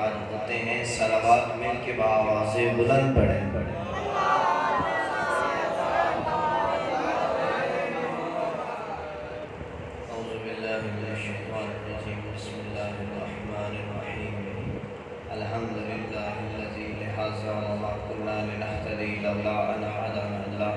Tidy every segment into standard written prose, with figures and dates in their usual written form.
بعد ہوتے ہیں، صلوات مل کے بآواز بلند پڑھیں۔ اعوذ باللہ من الشیطان الرجیم، بسم اللہ الرحمن الرحیم، الحمدللہ الذی لہذا وما کنا لنہتدی لولا ان ہدانا اللہ،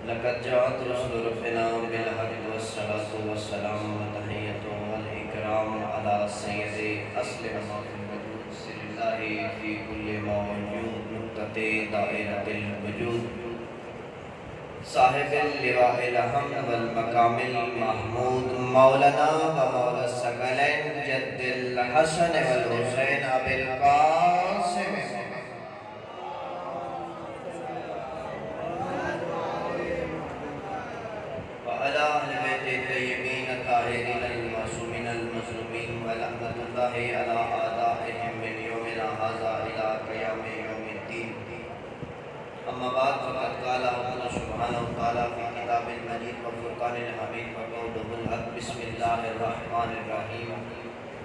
لقد جاءت رسل ربنا بالحق والصلاة والسلام وتحیۃ والاکرام علی سید اسلم ما فی الوجود سر اللہ فی کل موجود نقطۃ دائرۃ الوجود، صاحب اللواء الحمد والمقام المحمود، مولانا و مولا الثقلین جد الحسن والحسین ابی القاسم وعلی اہل بیت الطیبین الطاہرین المعصومین المظلومین، ولعنۃ اللہ علی اعدائہم من یومنا ھذا الی قیام یوم الدین۔ اما بعد فقد قال ربنا سبحانہ وتعالی فی کتاب المجید وفرقان الحمید وقولہ الحق، بسم اللہ الرحمن الرحیم،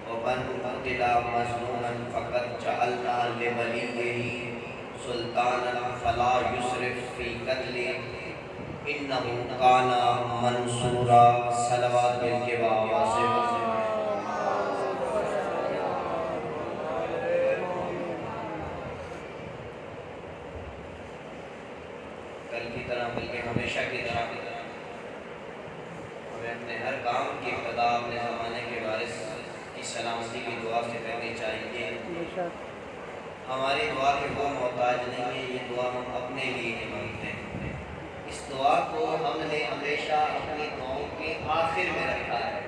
ومن قتل مظلوما فقد جعلنا لولیہ سلطانا فلا یسرف فی قتلہ انہ کان منصورا۔ صلوات مل کے بآواز کل کی طرح بلکہ ہمیشہ کی طرح ہمیں اپنے ہر کام کی ابتدا اپنے زمانے کے وارث کی سلامتی کی دعا سے کرنی چاہیے۔ ہماری دعا کے وہ محتاج نہیں ہے، یہ دعا ہم اپنے لیے ہی مانگتے ہیں۔ اس دعا کو ہم نے ہمیشہ اپنی دعاؤں کے آخر میں رکھا ہے،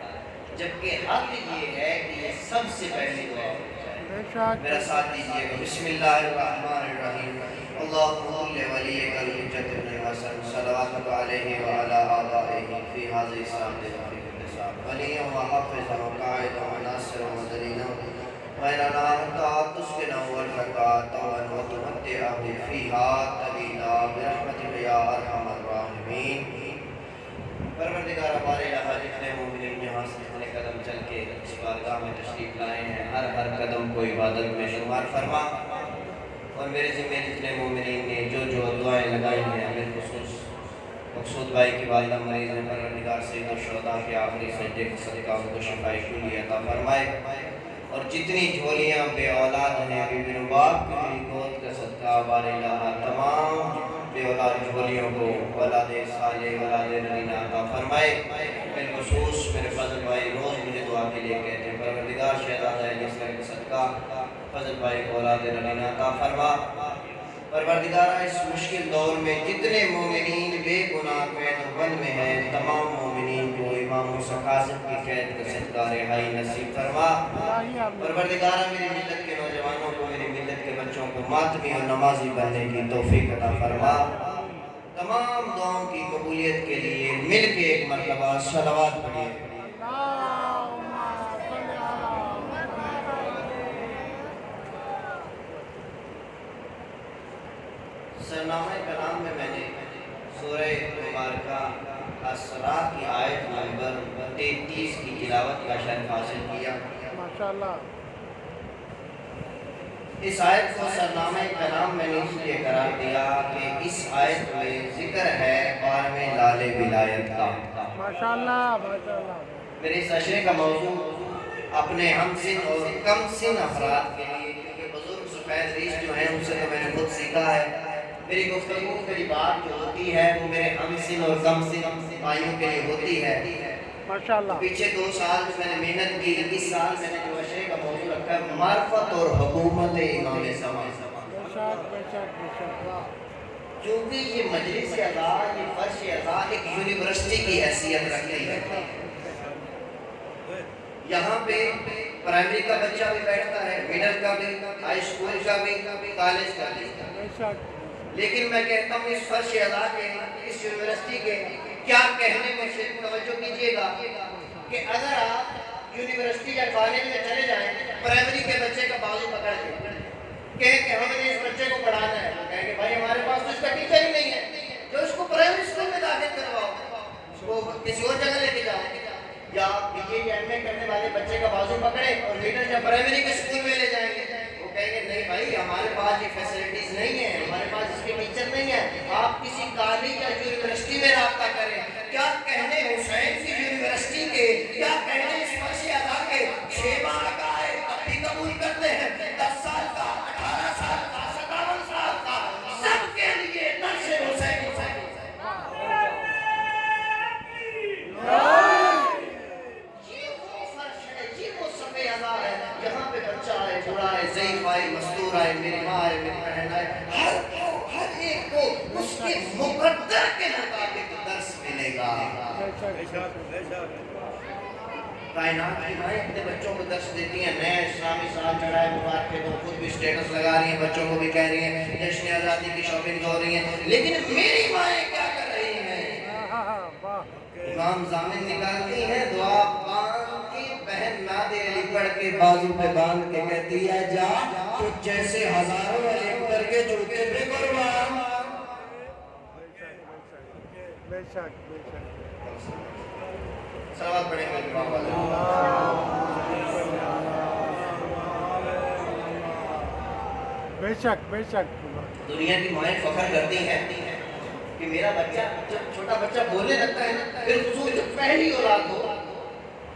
جبکہ حق یہ ہے کہ یہ سب سے پہلی دعا ہونی چاہیے۔ میرا ساتھ دیجیے گا، بسم اللہ الرحمن الرحیم، اللہم صل ولیک الحجۃ ابن الحسن صلوات علیہ وعلی آبائہ فی ھذہ الساعۃ وفی کل ساعۃ، ولیہ وحافظ وقائد وناصر ودلیل وإننا حتى تسكن والزكاة وتمتع فيها طويلا برحمتك يا أرحم الراحمين۔ پروردگار ہمارے یہاں جتنے مومنین یہاں سے جتنے قدم چل کے اس بارگاہ میں تشریف لائے ہیں، ہر قدم کو عبادت میں شمار فرما، اور میرے ذمہ جتنے مومنین نے جو دعائیں لگائی ہیں، بالخصوص مقصود بھائی کی والدہ مریض ہیں، پروردگار سید الشہداء کے آخری سجدے کے صدقہ ان کو شفاء کلی عطا فرمائے، اور جتنی جھولیاں بے اولاد ہیں، بی باپ کی گود کا صدقہ بار الہ تمام بے اولاد جھولیوں کو اولاد صالح اولاد نرینہ عطا فرمائے۔ بالخصوص میرے فضل بھائی روز مجھے دعا کے لیے کہتے ہیں، پروردگار شہزادہ علی اصغر کا صدقہ فضل بھائی کو اولاد نرینہ عطا فرما۔ پروردگار اس مشکل دور میں جتنے مومنین بے گناہ قید و بند میں ہیں، تمام مومنین کو امام موسیٰ کاظم کی قید کا صدقہ رہائی نصیب فرما۔ پروردگار میری ملت کے نوجوانوں کو، میری ملت کے بچوں کو ماتمی اور نمازی بننے کی توفیق عطا فرما۔ تمام دعاؤں کی قبولیت کے لیے مل کے ایک مرتبہ صلوات پڑھیے۔ سرنامہ کلام میں نے سورہ مبارکہ اسراء کی آیت نمبر 33 کی تلاوت کا شرف حاصل کیا۔ ماشاءاللہ۔ اس آیت کو سرنامہ کلام میں نے اس لیے قرار دیا کہ اس آیت میں ذکر ہے بارہویں لال ولایت کا۔ ماشاءاللہ ماشاءاللہ۔ میرے اس اشرے کا موضوع اپنے ہم سن اور کم سن افراد کے لیے، کیونکہ بزرگ سفید ریش جو ہیں ان سے تو میں نے خود سیکھا ہے، میری گفتگو میری بات جو ہوتی ہے وہ میرے ہم سن اور کم سن بھائیوں کے لیے ہوتی ہے۔ ماشاءاللہ۔ پیچھے 2 سال میں نے محنت کی، اس سال میں نے جو اشرے کا موضوع رکھا ہے معرفت اور حکومت امام زمان۔ چونکہ یہ مجلس اعلیٰ، یہ فرش اعلیٰ ایک یونیورسٹی کی حیثیت رکھتی ہے۔ یہاں پہ پرائمری کا بچہ بھی بیٹھتا ہے، مڈل کا بھی، ہائی اسکول کا بھی، کالج کا بھی، لیکن میں کہتا ہوں اس فرش اعلیٰ کے، اس یونیورسٹی کے کیا کہنے میں سے توجہ کیجئے گا کہ اگر آپ یونیورسٹی یا کالج میں چلے جائیں، پرائمری کے بچے کا بازو پکڑ دیں، کہیں کہ ہم نے اس بچے کو پڑھانا ہے، کہیں کہ بھائی ہمارے پاس تو اس کا ٹیچر ہی نہیں ہے، جو اس کو پرائمری اسکول میں داخل کرواؤ، اس کو کسی اور جگہ لے کے جاؤ، یا بی اے یا ایم اے کرنے والے بچے کا بازو پکڑے اور لیڈر جب پرائمری کے اسکول میں بوڑھا ہے، ضعیف ہے، مستور ہے، میری ماں ہے، میری بہن ہے، ہر ایک کو اس کے مقدر کے مطابق درس ملے گا۔ کائنات کی مائیں اپنے بچوں کو درس دیتی ہیں، نئے اسلامی سال چڑھا ہے مبارک کے، تو خود بھی سٹیٹس لگا رہی ہیں، بچوں کو بھی کہہ رہی ہیں، جشن آزادی کی شاپنگ ہو رہی ہیں، لیکن میری مائیں کیا کر رہی ہیں؟ امام ضامن نکالتی ہیں، دعا باندھ کی بہن ناد علی پڑھ کے بازو پہ باندھ کے کہتی ہے جا تجھ جیسے ہزاروں علی کر کے جوتے پہ قربان۔ بے شک بے شک صلوات پڑھیں گے امام والے۔ بے شک بے شک۔ دنیا کی مائیں فخر کرتی ہیں کہ میرا بچہ، جب چھوٹا بچہ بولنے لگتا ہے نا، پھر خصوص جب پہلی اولاد ہو،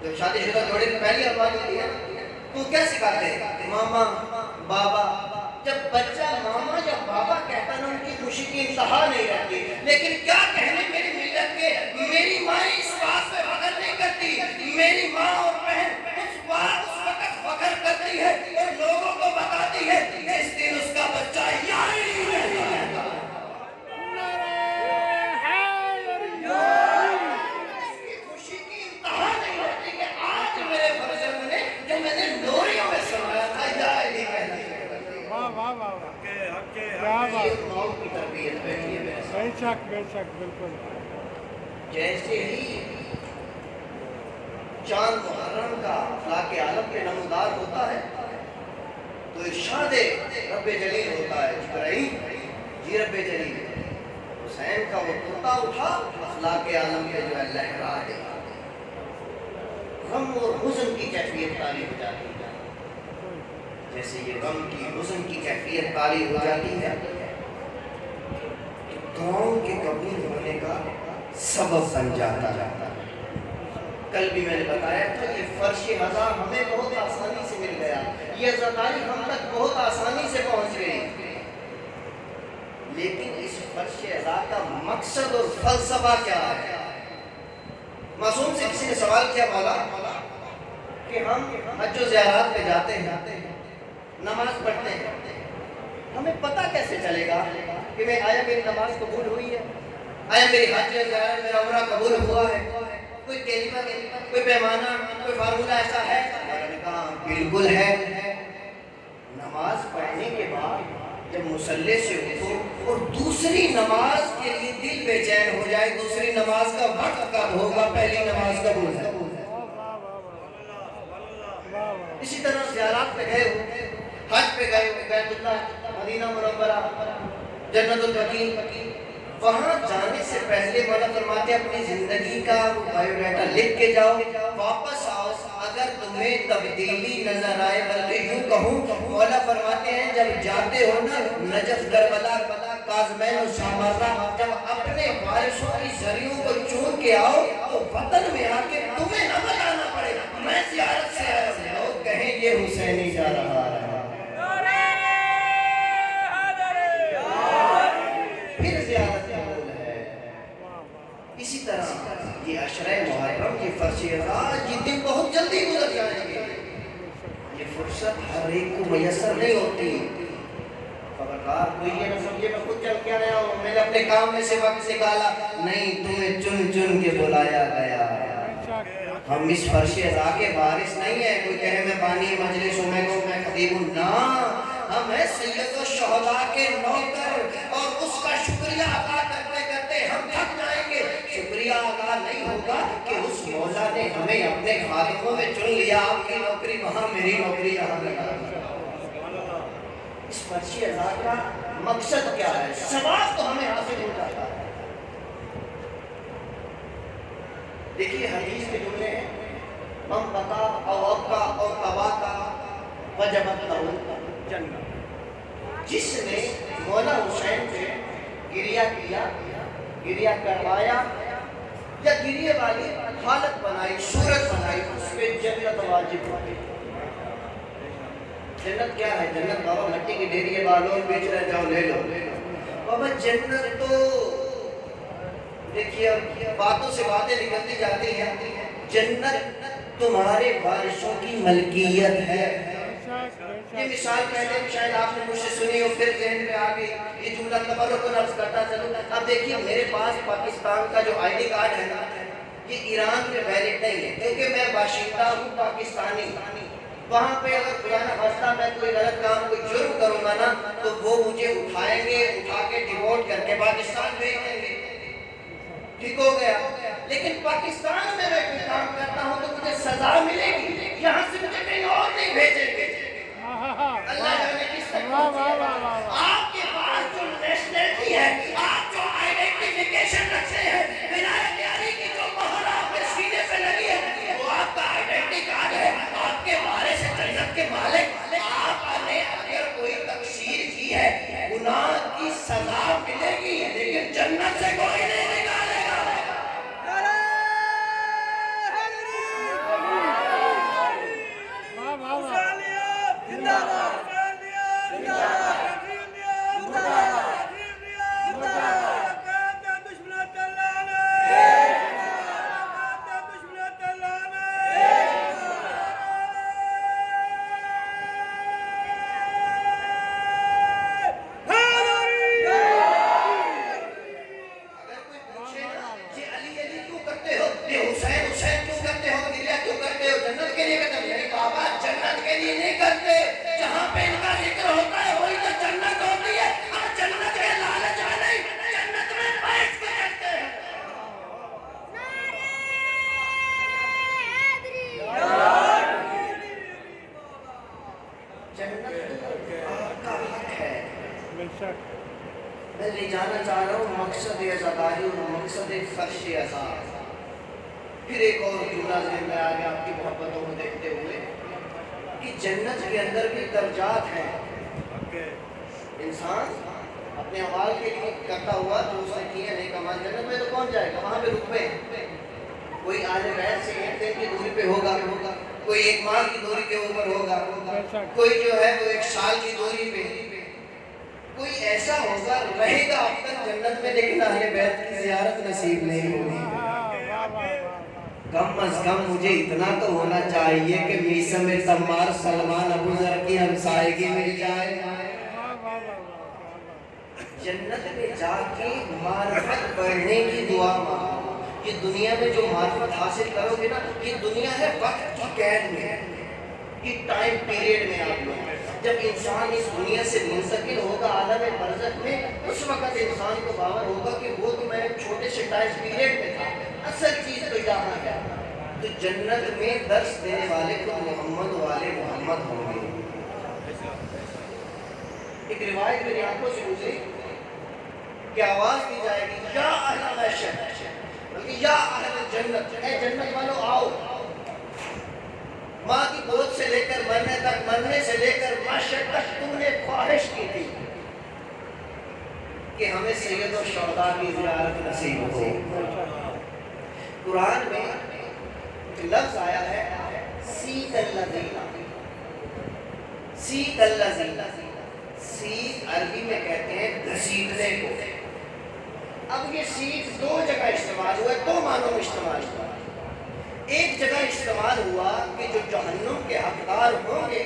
جب شادی شدہ جوڑے میں پہلی اولاد ہوتی ہے تو کیا سکھاتے ہیں؟ ماما، بابا۔ جب بچہ ماما یا بابا کہتا نا، ان کی خوشی کی انتہا نہیں رہتی، لیکن کیا کہنے میری ملت کے، میری ماں اس بات پہ فخر نہیں کرتی، میری ماں اور بہن اس وقت فخر کرتی ہے اور لوگوں کو بتاتی ہے جس دن اس کا بچہ یاری نہیں رہتا۔ اس کی خوشی کی انتہا نہیں رہتی کہ آج میرے فرزند نے جو میں نے لوریوں میں سنایا تھا یاری کہتی ہے۔ واہ واہ واہ واہ، کیا بات، یہ ماؤں کی تربیت بیٹھی ہے میرے ساتھ۔ بے شک بے شک، بالکل۔ جیسے ہی چاند محرم کا افلاک عالم کے نمودار ہوتا ہے تو ارشاد رب جلیل ہوتا ہے، جبرائیل جی رب جلیل، حسین کا وہ طوطا اٹھا، افلاک عالم کے جو ہے لہرا دے، غم اور حزن کی کیفیت تاری ہو جاتی ہے۔ جیسے یہ غم کی حزن کی کیفیت تاری ہو جاتی ہے، دعاؤں کے قبول ہونے کا سبب بن جاتا ہے۔ کل بھی میں نے بتایا تھا کہ فرش ہزا ہمیں بہت آسانی سے مل گیا، یہ عزاداری ہم تک بہت آسانی سے پہنچ گئی، لیکن اس فرش ہزا کا مقصد اور فلسفہ کیا ہے؟ معصوم سے کسی نے سوال کیا، مولا کہ ہم حج و زیارات پہ جاتے ہیں، نماز پڑھتے ہیں، ہمیں پتہ کیسے چلے گا کہ میں آیا میری نماز قبول ہوئی ہے، آیا میری حج یا زیارت میرا عمرہ قبول ہوا ہے؟ کوئی کلمہ، کوئی پیمانہ، کوئی فارمولہ ایسا ہے؟ میں نے کہا بالکل ہے۔ نماز پڑھنے کے بعد جب مصلی سے اٹھو اور دوسری نماز کے لیے دل بے چین ہو جائے، دوسری نماز کا وقت کب ہوگا، پہلی نماز قبول ہے۔ اسی طرح زیارات پہ گئے ہو، حج پہ گئے ہو، بیت اللہ، مدینہ منورہ، جنت البقیع، وہاں جانے سے پہلے مولا فرماتے ہیں اپنی زندگی کا بائیو ڈیٹا لکھ کے جاؤ، واپس آؤ، اگر تمہیں تبدیلی نظر آئے، بلکہ یوں کہوں مولا فرماتے ہیں جب جاتے ہو نا نجف، کربلا، کاظمین و سامرہ، جب اپنے وارثوں کی ذریعوں کو چون کے آؤ تو وطن میں آ کے تمہیں نہ بتانا پڑے میں زیارت سے آیا ہوں، لوگ کہیں یہ حسینی جا رہا ہے، پھر زیارت قبول ہے۔ اسی طرح یہ عشرہ محرم، یہ فرش ہزا، یہ دن بہت جلدی گزر جائیں گے، یہ فرصت ہر ایک کو میسر نہیں ہوتی۔ خبردار کوئی یہ نہ سمجھے میں خود چل کے آیا ہوں، میں نے اپنے کام میں سے وقت نکالا، نہیں، تمہیں چن چن کے بلایا گیا۔ ہم اس فرش ہزا کے وارث نہیں ہیں، کوئی کہے میں بانی مجلس ہوں، میں کہوں میں خطیب ہوں، نا، ہم ہیں سید الشہداء کے نوکر، اور اس کا شکریہ ادا کرتے کرتے ہم تھک جائیں گے۔ شکریہ ادا نہیں ہوگا کہ اس مولا نے ہمیں اپنے خادموں میں چن لیا، آپ کی نوکری وہاں، میری نوکری یہاں لگا۔ اس فرش ہزا کا مقصد کیا ہے؟ ثواب تو ہمیں حاصل ہو جاتا ہے۔ دیکھیے حدیث کے جملے ہیں، من بقا او ابقا او تباقا وجبت لہو جنت، جس نے مولا حسین پہ گریہ کیا، گریہ کروایا یا گریہ والی حالت بنائی، صورت بنائی، اس پہ جنت واجب ہوتی۔ جنت کیا ہے؟ جنت بابا مٹی کی ڈھیری ہے، بالون بیچ رہے، جاؤ لے لو۔ بابا جنت تو دیکھیے باتوں سے باتیں نکلتی جاتی ہیں، جنت تمہارے وارثوں کی ملکیت ہے۔ یہ مثال پہلے بھی شاید آپ نے مجھ سے سنی ہو، پھر ذہن میں آ گئی یہ جملہ تبرک کو نفس کرتا چلوں۔ اب دیکھیے میرے پاس پاکستان کا جو آئی ڈی کارڈ ہے نا، یہ ایران میں ویلڈ نہیں ہے، کیونکہ میں باشندہ ہوں پاکستانی۔ وہاں پہ اگر خدا نہ خواستہ میں کوئی غلط کام کوئی جرم کروں گا نا، تو وہ مجھے اٹھائیں گے، اٹھا کے ڈیپورٹ کر کے پاکستان بھیج دیں گے، ٹھیک ہو گیا۔ لیکن پاکستان میں کوئی کام کرتا ہوں تو مجھے سزا ملے گی، یہاں سے مجھے کہیں اور نہیں بھیجیں گے۔ اللہ جانے کس تک آپ کے پاس جو نیشنلٹی ہے، آپ جو آئیڈینٹیفیکیشن رکھتے ہیں، ولایت علی کی جو مہر آپ کے سینے پہ لگی ہے، وہ آپ کا آئیڈینٹی کارڈ ہے، آپ کے وارث سے جنت کے مالک۔ آپ نے اگر کوئی تقصیر کی ہے، گناہ کی سزا ملے گی، لیکن جنت سے کوئی نہیں نکالے گا۔ میں لے جانا چاہ رہا ہوں مقصد عزاداری اور مقصد فرش عذاب۔ پھر ایک اور جملہ ذہن میں آ گیا آپ کی محبتوں کو دیکھتے ہوئے کہ جنت کے اندر بھی درجات ہیں۔ انسان اپنے اعمال کے لیے کرتا ہوا تو اس نے کیا نیک اعمال، جنت میں تو پہنچ جائے گا، وہاں پہ رتبے ہیں۔ کوئی اہل بیت سے 1 دن کی دوری پہ ہوگا، کوئی 1 ماہ کی دوری کے اوپر ہوگا، کوئی جو ہے وہ 1 سال کی دوری پہ، کوئی ایسا ہوگا رہے گا اب تک جنت میں، لیکن اہل بیت کی زیارت نصیب نہیں ہوگی۔ کم از کم مجھے اتنا تو ہونا چاہیے کہ میسم تمار سلمان ابو ذر کی ہمسائیگی مل جائے۔ جنت میں جا کے معرفت پڑھنے کی دعا مانگو۔ یہ دنیا میں جو معرفت حاصل کرو گے نا، یہ دنیا ہے وقت کی قید میں، یہ ٹائم پیریڈ میں آپ لوگ۔ جب انسان اس دنیا سے منتقل ہوگا عالم برزخ میں، اس وقت انسان کو باور ہوگا کہ وہ تو میں چھوٹے سے ٹائم پیریڈ میں تھا، اصل چیز تو یہاں ہے۔ تو جنت میں درس دینے والے تو محمد والے محمد ہوں گے۔ ایک روایت میری آنکھوں سے گزری کہ آواز دی جائے گی یا اہل محشر، بلکہ یا اہل جنت، اے جنت والو آؤ۔ ماں کی گود سے لے کر مرنے تک، مرنے سے لے کر محشر تک تم نے خواہش کی تھی کہ ہمیں سید الشہداء کی زیارت نصیب ہو۔ قرآن میں ایک لفظ آیا ہے سیق الذین، سیق الذین، سیق عربی میں کہتے ہیں گھسیٹنے کو۔ اب یہ سیق 2 جگہ استعمال ہوا ہے، 2 معنوں میں استعمال ہوا۔ ایک جگہ استعمال ہوا کہ جو جہنم کے حقدار ہوں گے،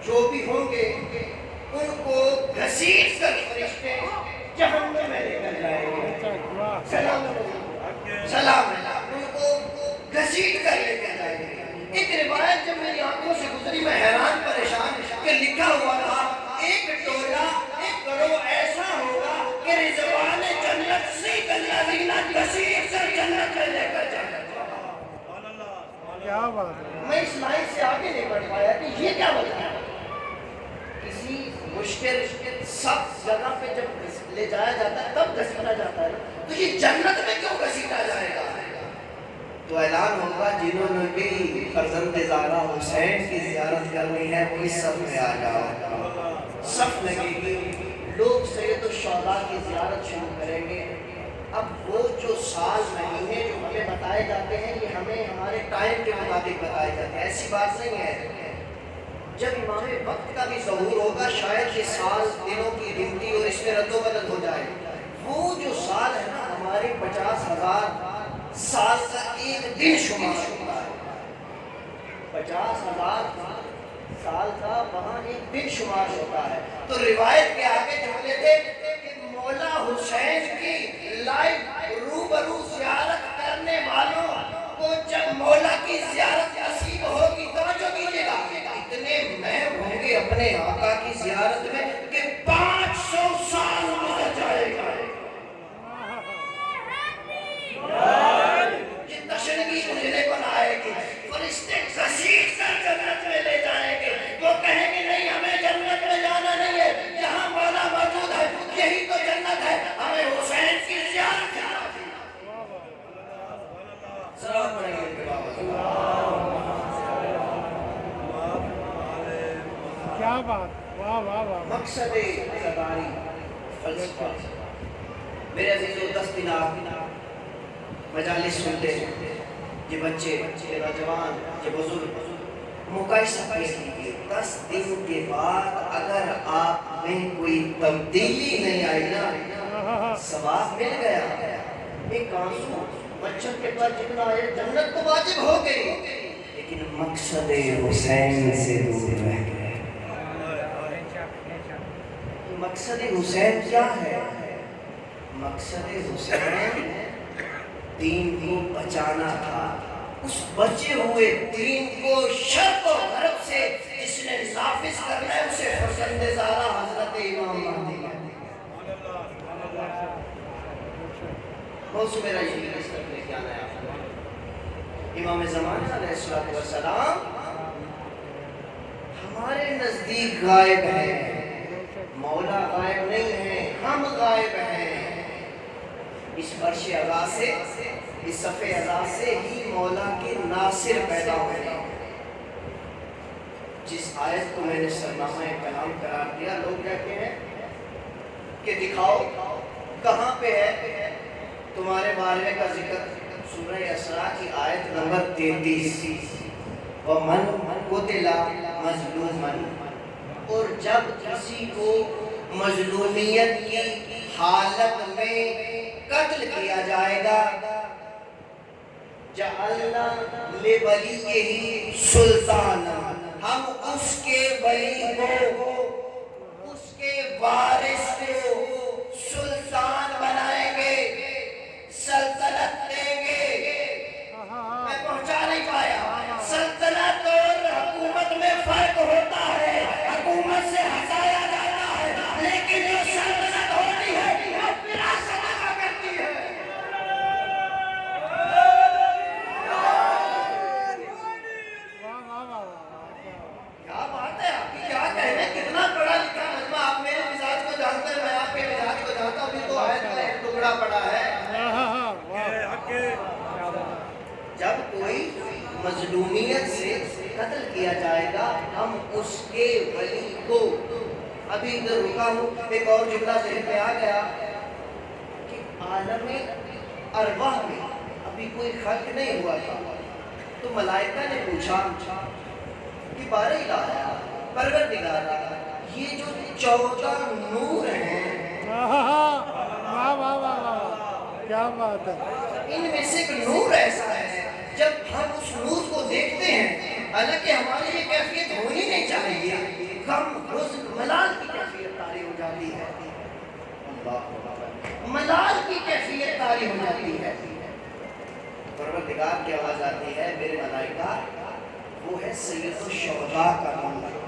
جو بھی ہوں گے، ان کو گھسیٹ کر فرشتے جہنم میں لے کر جائیں گے۔ سلام سلام، ان کو گھسیٹ کر لے کر جائیں گے۔ ایک روایت جب میری آنکھوں سے گزری میں حیران پریشان کہ لکھا ہوا تھا ایک ٹولہ، ایک گروہ ایسا ہوگا کہ رضوان جنت سیق الذین گھسیٹ کر جنت میں لے کر جائیں گے۔ کیا بات ہے! میں اس لائن سے آگے نہیں بڑھ پایا کہ یہ کیا وجہ ہے۔ کسی مشکل سخت جگہ پہ جب لے جایا جاتا ہے تب گھسیٹا جاتا ہے، تو یہ جنت میں کیوں گھسیٹا جائے گا؟ تو اعلان ہوگا جنہوں نے بھی فرزند زہرا حسین کی زیارت کرنی ہے وہ اس صف میں آ جاؤ۔ صف لگے گی، لوگ سید الشہداء کی زیارت شروع کریں گے۔ اب وہ جو سال مہینے جو ہمیں بتائے جاتے ہیں یہ ہمیں ہمارے ٹائم کے مطابق بتائے جاتے ہیں، ایسی بات نہیں ہے۔ جب امام وقت کا بھی ظہور ہوگا شاید یہ سال دنوں کی گنتی اور اس میں رد و بدل ہو جائے۔ وہ جو سال ہے نا ہمارے 50,000 سال کا ایک دن شمار ہوتا ہے۔ 50,000 سال کا وہاں ایک دن شمار ہوتا ہے. تو روایت کے آگے جملے تھے کہ مولا حسین کی لائیو روبرو زیارت کرنے والوں کو جب مولا کی زیارت نصیب ہوگی، توجہ کیجیے گا، اتنے محب ہوں گے اپنے آقا کی زیارت میں کہ 500 سال گزر جائے گا. یہ تشنگی مجھے کو نہ آئے گی. فرشتے گھسیٹ کر جنت میں لے جائیں گے. وہ کہیں گے نہیں، ہمیں جنت میں جانا نہیں ہے، جہاں مولا موجود ہے یہی تو جنت ہے، ہمیں حسین کی زیارت کرنا ہے. سلام علیکم. کیا بات، واہ واہ واہ. مقصد عزاداری فلسفہ. میرے عزیزو، 10 دن آپ مجالس سنتے ہیں، یہ بچے، یہ نوجوان، یہ بزرگ، مقایسہ کیجیے. 10 دن کے بعد اگر آپ میں کوئی تبدیلی نہیں آئی نا، ثواب مل گیا. ایک آنسو بچوں کے پاس جتنا آئے، جنت تو واجب ہو گئی، لیکن مقصد حسین سے دور رہ گئے. مقصد حسین کیا ہے؟ مقصد حسین دین کو بچانا تھا. اس بچے ہوئے دین کو شرق و غرب سے جس نے نافذ کرنا ہے، اسے فرزند زہرا حضرت امام مہدی کہتے ہیں. موضوع میرا یہی ہے، اس طرح لے کے آنا ہے آپ کو. امام زمانہ علیہ السلام ہمارے نزدیک غائب ہیں. مولا غائب نہیں ہے، ہم غائب ہیں. اس فرش اعضاء سے، اس صف اعضاء سے ہی مولا کے ناصر پیدا ہوئے. جس آیت کو میں نے سرنامہ کلام قرار دیا، لوگ کہتے ہیں کہ دکھاؤ کہاں پہ ہے تمہارے بارے کا ذکر. سورہ اسراء کی آیت نمبر 33، وَمَنْ قُتِلَ مَظْلُومًا. اور جب کسی کو مظلومیت کی حالت میں قتل کیا جائے گا، جعلنا لِوَلِيِّهِ سُلْطَانًا، ہم اس کے ولی کو، اس کے وارث کو سلطان بنائیں گے، سلطنت دیں گے. میں پہنچا نہیں پایا. سلطنت اور حکومت میں فرق ہوتا ہے. حکومت سے ہٹایا جاتا ہے، لیکن جو سلطنت ہوتی ہے وہ وراثت کا کرتی ہے. کیا بات ہے، آپ کی کیا کہنے، کتنا پڑھا لکھا مجمع. آپ میرے مزاج کو جانتے ہیں، میں آپ کے مزاج کو جانتا ہوں. ابھی تو آیت کا ایک ٹکڑا پڑا ہے. جب کوئی مظلومیت سے قتل کیا جائے گا، ہم اس کے ولی کو. ابھی ادھر رکا ہوں، ایک اور جملہ ذہن میں آ گیا کہ عالم ارواح میں ابھی کوئی خلق نہیں ہوا تھا. تو ملائکہ نے پوچھا کہ بار الہ پروردگارا، یہ جو 14 نور ہیں، واہ واہ واہ، کیا بات ہے. ان میں سے ایک نور ایسا ہے جب ہم اس نور کو دیکھتے ہیں، حالانکہ ہماری یہ کیفیت ہونی نہیں چاہیے، غم حزن ملال کی کیفیت طاری ہو جاتی ہے. ملال کی کیفیت طاری ہو جاتی ہے. پروردگار کی آواز آتی ہے، میرے ملائکہ، وہ ہے سید الشہداء کا نور.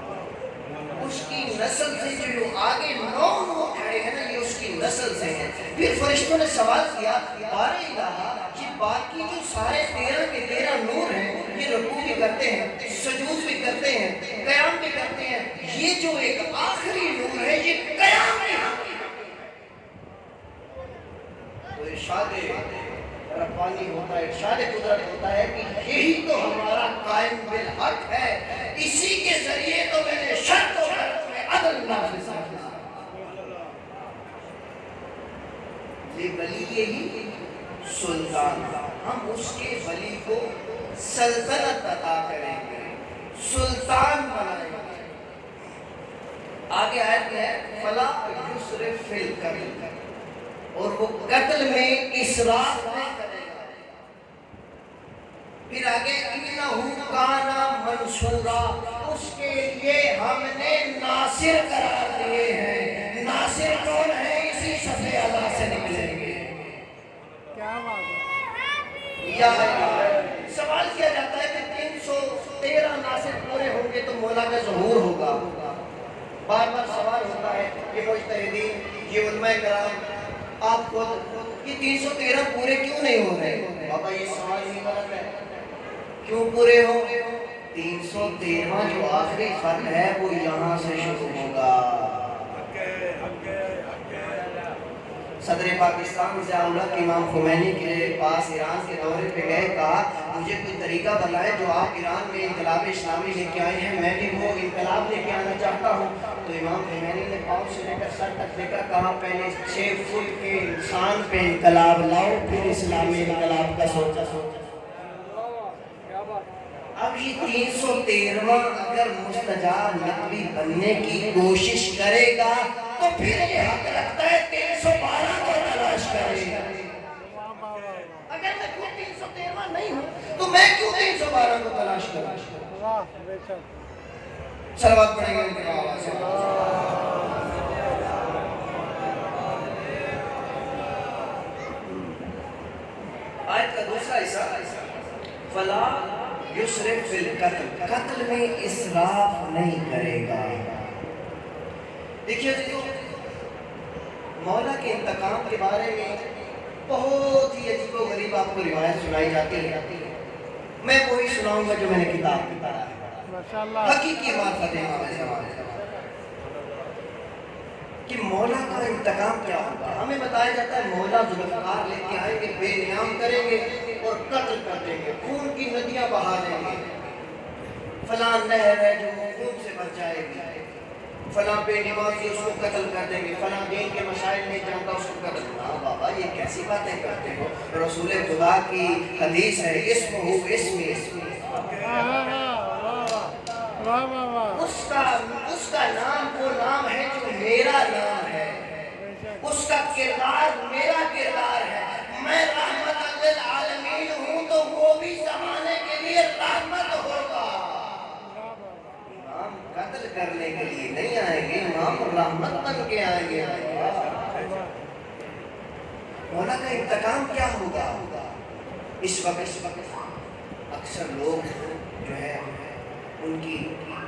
اس کی نسل سے جو آگے 9 نور کھڑے ہیں نا، یہ اس کی نسل سے ہیں. پھر فرشتوں نے سوال کیا، بار الہ، یہ باقی جو سارے 13 کے 13 نور ہیں، یہ رکوع بھی کرتے ہیں، سجود بھی کرتے ہیں، قیام بھی کرتے ہیں، یہ جو ایک آخری نور ہے یہ قیام بھی کرتے ہیں. تو ارشاد ربانی ہوتا ہے، ارشاد قدرت ہوتا ہے کہ یہی تو ہمارا قائم بالحق ہے، اسی کے ذریعے تو میں نے شرط و شرط میں عدل نافذ کیا. ولی ہی سلطان، ہم اس کے ولی کو سلطنت عطا کریں گے، سلطان بنائیں گے. آگے آیت ہے فلا یسرف فی القتل، اور وہ قتل میں اسراف نہیں کرے گا. پھر آگے انہو کانا منصورا، اس کے لیے ہم نے ناصر قرار دیے ہیں. ناصر کون ہے؟ اسی صفحہ اللہ سے نکلیں گے. کیا بات ہے. یا سوال کیا جاتا ہے کہ 313 ناصر پورے ہوں گے تو مولا کا ظہور ہوگا. بار بار سوال ہوتا ہے کہ مجتہدین، یہ علماء کرام، آپ خود یہ 313 پورے کیوں نہیں ہو رہے؟ بابا یہ سوال ہی غلط ہے. کیوں پورے ہو؟ 313 جو آخری خط ہے وہ یہاں سے شروع ہوگا. صدر پاکستان ضیاء الحق امام خمینی کے پاس ایران کے دورے پہ گئے، کہا مجھے کوئی طریقہ بتائے جو آپ ایران میں انقلاب اسلامی لے کے آئے ہیں، میں بھی وہ انقلاب لے کے آنا چاہتا ہوں. تو امام خمینی نے پاؤں سے لے کر سر تک دیکھا، کہا پہلے 6 فٹ کے انسان پہ انقلاب لاؤ، پھر اسلامی انقلاب کا سوچا. اب یہ 313 اگر مستجاب نقوی بننے کی کوشش کرے گا تو پھر یہ حق لگتا ہے 312 کو تلاش کرے گا. اگر میں خود 313 نہیں ہوں تو میں کیوں 312 کو تلاش کروں؟ صلوات پڑھیں گے ان کے آواز سے. آیت کا دوسرا حصہ، فلا یسرف فی القتل، قتل میں اسراف نہیں کرے گا. دیکھیے جو مولا کے انتقام کے بارے میں بہت ہی عجیب و غریب آپ کو روایت سنائی جاتی ہے. میں وہی سناؤں گا جو میں نے کتاب میں پڑھا ہے، حقیقی معرفت ہے کہ مولا کا انتقام کیا ہوتا ہے. ہمیں بتایا جاتا ہے مولا ذوالفقار لے کے آئیں گے، بے نیام کریں گے اور قتل کر دیں گے، خون کی ندیاں بہا دیں گے. فلاں نہر ہے جو خون سے بچ جائے گی، فلاں بے نمازی اس کو قتل کر دیں گے، فلاں دین کے مسائل نہیں جانتا اس کو قتل. ہاں بابا یہ کیسی باتیں کرتے ہو؟ رسول خدا کی حدیث ہے، اسم ہو اسمی. اس کا نام وہ نام ہے جو میرا نام ہے، اس کا کردار میرا کردار ہے. میں رحمت للعالمین ہوں تو وہ بھی زمانے کے لیے رحمت ہوگا. امام قتل کرنے کے لیے نہیں آئیں گے، امام رحمت بن کے آئیں گے. مولا کا انتقام کیا ہوگا؟ اس وقت اکثر لوگ جو ہے ان کی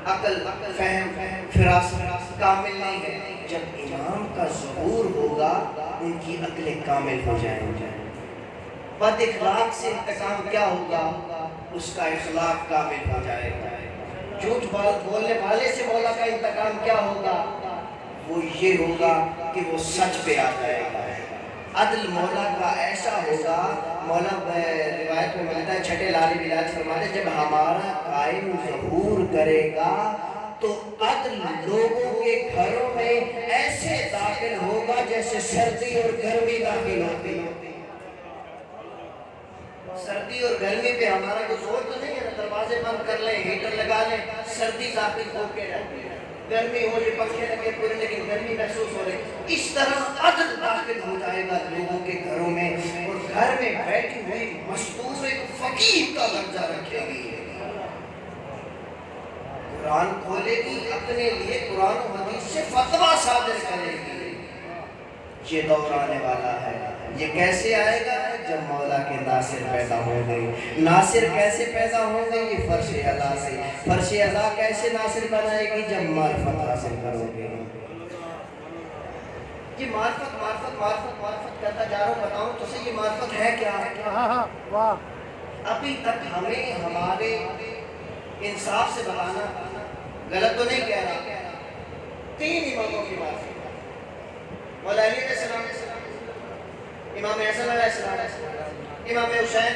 عقل، فہم، فراست کامل نہیں ہے. جب امام کا ظہور ہوگا ان کی عقلیں کامل ہو جائیں گے. بد اخلاق سے انتقام کیا ہوگا؟ اس کا اخلاق کامل ہو جائے گا. جھوٹ بولنے والے سے مولا کا انتقام کیا ہوگا؟ وہ یہ ہوگا کہ وہ سچ پہ آ جائے گا. عدل مولا کا ایسا ہوگا، مولا روایت میں ملتا ہے چھٹے لالی بلاد فرماتے جب ہمارا قائم ظہور کرے گا تو عدل لوگوں کے گھروں میں ایسے داخل ہوگا جیسے سردی اور گرمی داخل ہوتی. سردی اور گرمی پہ ہمارا کوئی زور تو نہیں ہے، دروازے بند کر لیں، ہیٹر لگا لیں، سردی داخل ہو کے رہتی ہے. گرمی ہو جائے پنکھے لگے پورے لیکن گرمی محسوس ہو رہی. اس طرح عدل داخل ہو جائے گا لوگوں کے گھروں میں اور گھر میں بیٹھی ہوئی مستور ایک فقیر کا درجہ رکھے گی. قرآن کھولے گی، اپنے لیے قرآن و حدیث سے فتویٰ صادر کرے گی. یہ دور آنے والا ہے. یہ کیسے آئے گا؟ جب مولا کے ناصر پیدا ہوں گے. ناصر کیسے پیدا ہوں گے؟ یہ فرش اعلیٰ سے. فرش اعلیٰ کیسے ناصر بنائے گی؟ جب معرفت حاصل کرو گے. یہ معرفت کرتا جا رہا ہوں. بتاؤں تو صحیح یہ معرفت ہے کیا؟ ابھی تک ہمیں ہمارے انصاف سے بتانا، غلط تو نہیں کہہ رہا، 3 اماموں کی معرفت: مولا علی علیہ السلام، امام حسن علیہ السلام، امام حسین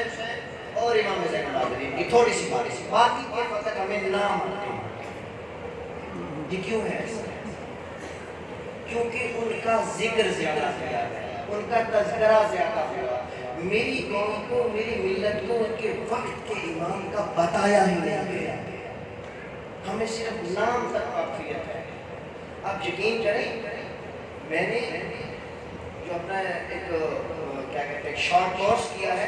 اور امام زین العابدین کی تھوڑی سی بات. باقی کے فقط ہمیں نام آتے ہیں. یہ کیوں ہے ایسا؟ کیونکہ ان کا ذکر زیادہ کیا ہے، ان کا تذکرہ زیادہ ہوا. میری قوم کو، میری ملت کو ان کے وقت کے امام کا بتایا ہی نہیں گیا. ہمیں صرف نام تک واقفیت ہے. آپ یقین کریں میں نے جو اپنا ایک کیا کہتے ہیں شارٹ کورس کیا ہے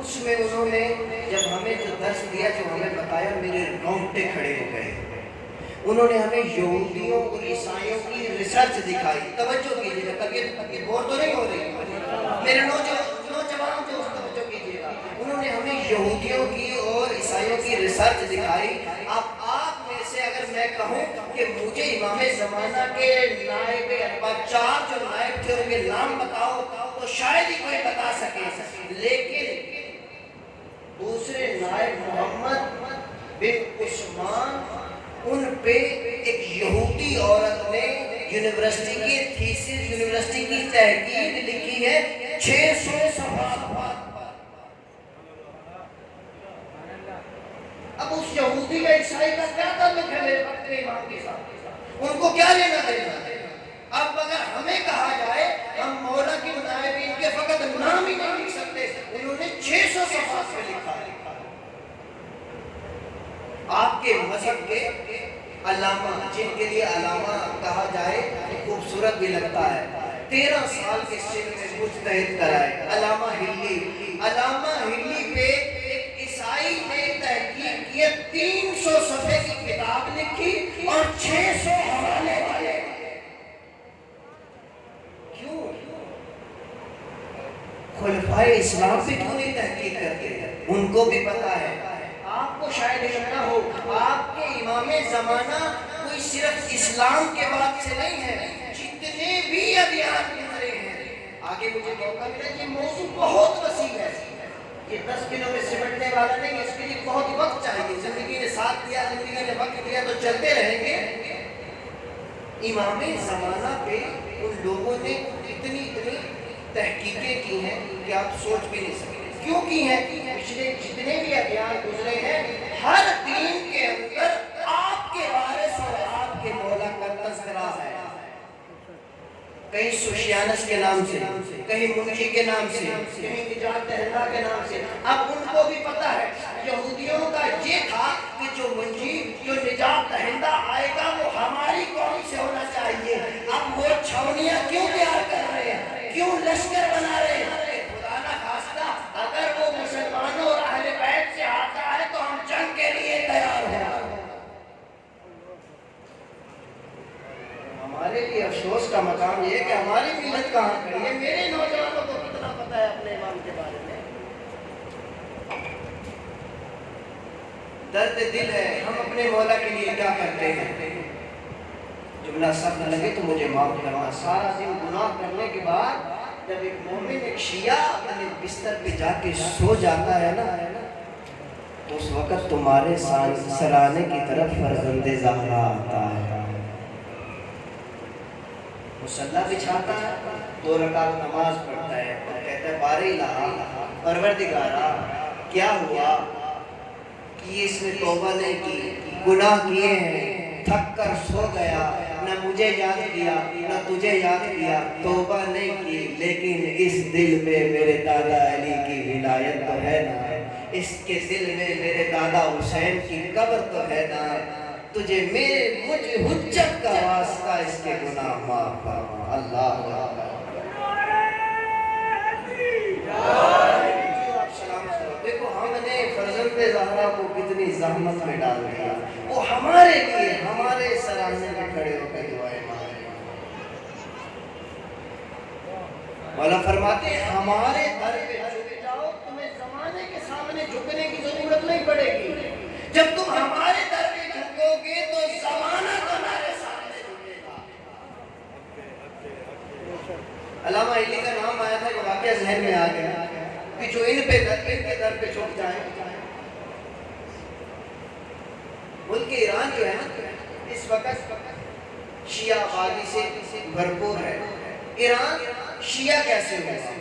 اس میں انہوں نے جب ہمیں جو درس دیا، جو ہمیں بتایا، میرے رونگٹے کھڑے ہو گئے۔ انہوں نے ہمیں یہودیوں اور عیسائیوں کی ریسرچ دکھائی۔ توجہ کیجیے گا، طبیعت بور تو نہیں ہو رہی میرے نوجوان جو توجہ کیجیے گا۔ انہوں نے ہمیں یہودیوں کی اور عیسائیوں کی ریسرچ دکھائی۔ اب آپ میں سے اگر میں کہوں کہ مجھے امام زمانہ کے نائب اربع 4 جو نائب تھے ان کے نام بتاؤ تو شاید ہی کوئی بتا سکے، لیکن دوسرے نائب محمد بن عثمان، ان پہ ایک یہودی عورت نے یونیورسٹی کی تھیسس، یونیورسٹی کی تحقیق لکھی ہے 600 صفحات پر۔ اب اس یہودی کا عیسائی کا کیا تعلق ہے میرے وقت کے امام کے ساتھ؟ ان کو کیا لینا دینا ہے؟ اب اگر ہمیں کہا جائے ہم مولا کے نائبین کے فقط نام ہی نہیں لکھ سکتے، انہوں نے 600 صفحات پہ لکھا ہے۔ آپ کے مذہب کے علامہ، جن کے لیے علامہ کہا جائے خوبصورت بھی لگتا ہے، 13 سال کے سن میں مجتہد کرائے علامہ ہلی پہ ایک عیسائی نے تحقیق کیا، 300 صفحے کی کتاب لکھی اور 600 حوالے والے۔ کیوں؟ خلفائے اسلام پہ کیوں نہیں تحقیق کرتے؟ ان کو بھی پتا ہے۔ آپ کو شاید علم نہ ہو، آپ کے امام زمانہ کوئی صرف اسلام کے بعد سے نہیں ہے، جتنے بھی ادیان گزرے ہیں۔ آگے مجھے موقع ملا، یہ موضوع بہت وسیع ہے، یہ 10 دنوں میں سمٹنے والا نہیں ہے، اس کے لیے بہت وقت چاہیے۔ زندگی نے ساتھ دیا، زندگی نے وقت دیا تو چلتے رہیں گے۔ امام زمانہ پہ ان لوگوں نے اتنی تحقیقیں کی ہیں کہ آپ سوچ بھی نہیں سکتے۔ کیوں کی ہیں؟ پچھلے جتنے بھی ادیان گزرے ہیں، ہر دین کے اندر آپ کے وارث اور آپ کے مولا کا تذکرہ ہے۔ کہیں سوشیانس کے نام سے، کہیں منشی کے نام سے، کہیں نجات دہندہ کے نام سے۔ اب ان کو بھی پتا ہے، یہودیوں کا یہ تھا کہ جو منشی، جو نجات دہندہ آئے گا وہ ہماری قوم سے ہونا چاہیے۔ اب وہ چھاؤنیاں کیوں تیار کر رہے ہیں، کیوں لشکر بنا رہے ہیں؟ خدا نہ خواستہ اگر وہ مسلمانوں اور اہل بیت سے آتا ہے تو ہم جنگ کے لیے تیار ہیں۔ ہمارے لیے افسوس کا مقام یہ ہے کہ ہماری ملت کہاں کھڑی ہے۔ میرے نوجوانوں کو کتنا پتا ہے اپنے امام کے بارے میں؟ درد دل ہے، ہم اپنے مولا کے لیے کیا کرتے ہیں؟ جملہ سخت نہ لگے تو مجھے معاف کرنا۔ سارا دن گناہ کرنے کے بعد جب ایک مومن، ایک شیعہ اپنے بستر پہ جا کے سو جاتا ہے نا، تو اس وقت تمہارے سرانے کی طرف فرزند زہرا آتا ہے، مصلی بچھاتا ہے، 2 رکعت نماز پڑھتا ہے اور کہتا ہے باری الہ، پروردگارا کیا ہوا کہ اس نے توبہ نہیں کی، گناہ کیے ہیں، تھک کر سو گیا، نہ مجھے یاد کیا نہ تجھے یاد کیا، توبہ نہیں کی، لیکن اس دل میں میرے دادا علی کی ولایت تو ہے نا، اس کے دل میں میرے دادا حسین کی قبر تو ہے نا، تجھے مجھے حجت کا واسطہ اس کے گناہ معاف فرما۔ اللہ دیکھو ہم نے فرزند زہرا کو کتنی زحمت میں ڈال دیا، وہ ہمارے لیے ہمارے سرانے میں کھڑے ہو کے دعائیں مانگے۔ مولا فرماتے ہیں ہمارے در پہ جھک جاؤ، تمہیں زمانے کے سامنے جھکنے کی ضرورت نہیں پڑے گی۔ جب تم ہمارے در پہ جھکو گے تو زمانہ تمہارے سامنے جھکے گا۔ علامہ علی کا نام آیا تھا کہ واقعہ ذہن میں آ گیا کہ جو ان کے در پہ جھک جائیں۔ ملک ایران جو ہے نا اس وقت شیعہ آبادی سے بھرپور ہے۔ ایران شیعہ کیسے ہوا؟